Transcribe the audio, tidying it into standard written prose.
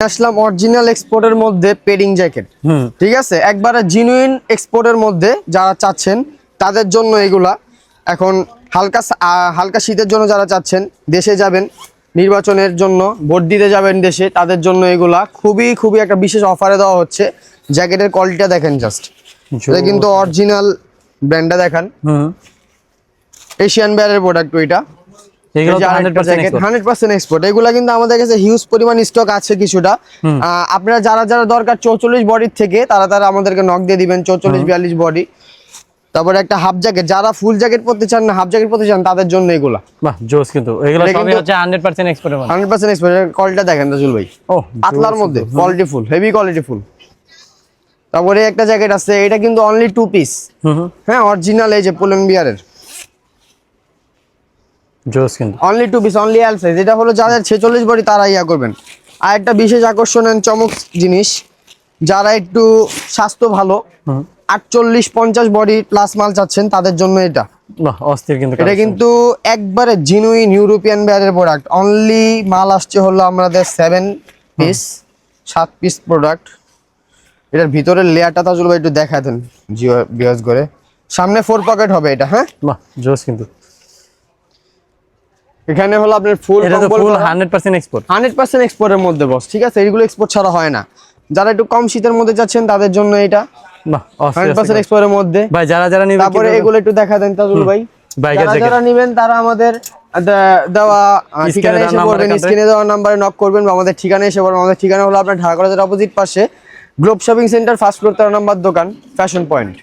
আসলাম original এক্সপোর্টের মধ্যে padding jacket. ঠিক আছে, একবারে জিনুইন এক্সপোর্টের মধ্যে যারা চাচ্ছেন তাদের জন্য এগুলা। এখন হালকা শীতের জন্য যারা চাচ্ছেন, দেশে যাবেন নির্বাচনের জন্য, ভোট দিতে যাবেন দেশে, তাদের জন্য এগুলা খুবই খুবই একটা বিশেষ অফারে দেওয়া হচ্ছে। জ্যাকেটের কোয়ালিটিটা দেখেন জাস্ট, এটা কিন্তু অরিজিনাল ব্র্যান্ডটা দেখান, এশিয়ান ব্যারের প্রোডাক্ট। ওইটা 100% এক্সপোর্ট। এগুলা কিন্তু আমাদের কাছে হিউজ পরিমাণ স্টক আছে কিছুটা। আপনারা যারা যারা দরকার 44 বডির থেকে তারা আমাদেরকে নক দিয়ে দিবেন, 44-42 বডি। তারপরে একটা হাফ জ্যাকেট, যারা ফুল জ্যাকেট পরতে চান না হাফ জ্যাকেট পরতে চান তাদের জন্য এগুলা। বাহ জোস, কিন্তু এগুলা সবই হচ্ছে 100% এক্সপোর্টের মাল। 100% এক্সপোর্ট। কোয়ালিটিটা দেখেন রাজুল ভাই, ও পাতলার মধ্যে quality full, heavy quality full. তারপরে একটা জ্যাকেট আছে, এটা কিন্তু অনলি 2 পিস। হ্যাঁ, অরিজিনাল এই যে পোলেন বিয়ারের জোস, কিন্তু only 2 piece, only L size. এটা হলো যাদের 46 বডি তারা ইয়া করবেন। আর একটা বিশেষ আকর্ষণ চমক জিনিস, যারা একটু স্বাস্থ্য ভালো 48-50 বডি প্লাস মাল চাচ্ছেন তাদের জন্য এটা। বাহ অস্থির, কিন্তু এটা কিন্তু একবারে জিনুইন ইউরোপিয়ান ব্র্যান্ডের প্রোডাক্ট। অনলি মাল আসছে হলো আমাদের 7 পিস প্রোডাক্ট। এটার ভিতরের লেয়ারটা তাজুল ভাই একটু দেখা দেন বিয়াজ করে। সামনে 4 পকেট হবে এটা। হ্যাঁ বাহ জোস, কিন্তু এখানে হলো আপনার ফুল এটা তো ফুল 100% এক্সপোর্ট। 100% এক্সপোর্টের মধ্যে বস। ঠিক আছে, এগুলো এক্সপোর্ট ছাড়া হয় না। যারা একটু কম শীতের মধ্যে যাচ্ছেন তাদের জন্য এটা বাহ 100% এক্সপোর্টের মধ্যে। ভাই যারা যারা নেবেন, তারপরে এগুলো একটু দেখা দেন তাজুল ভাই। যারা নেবেন তারা আমাদের দেওয়া ঠিকানায় এসে পড়বেন, স্ক্রিনে দেওয়া নম্বরে নক করবেন বা আমাদের ঠিকানায় এসে পড়বেন। আমাদের ঠিকানা হলো আপনার ঢাকা কলেজের অপোজিট পাশে globe shopping centre, first floor 13 নম্বর দোকান, ফ্যাশন পয়েন্ট।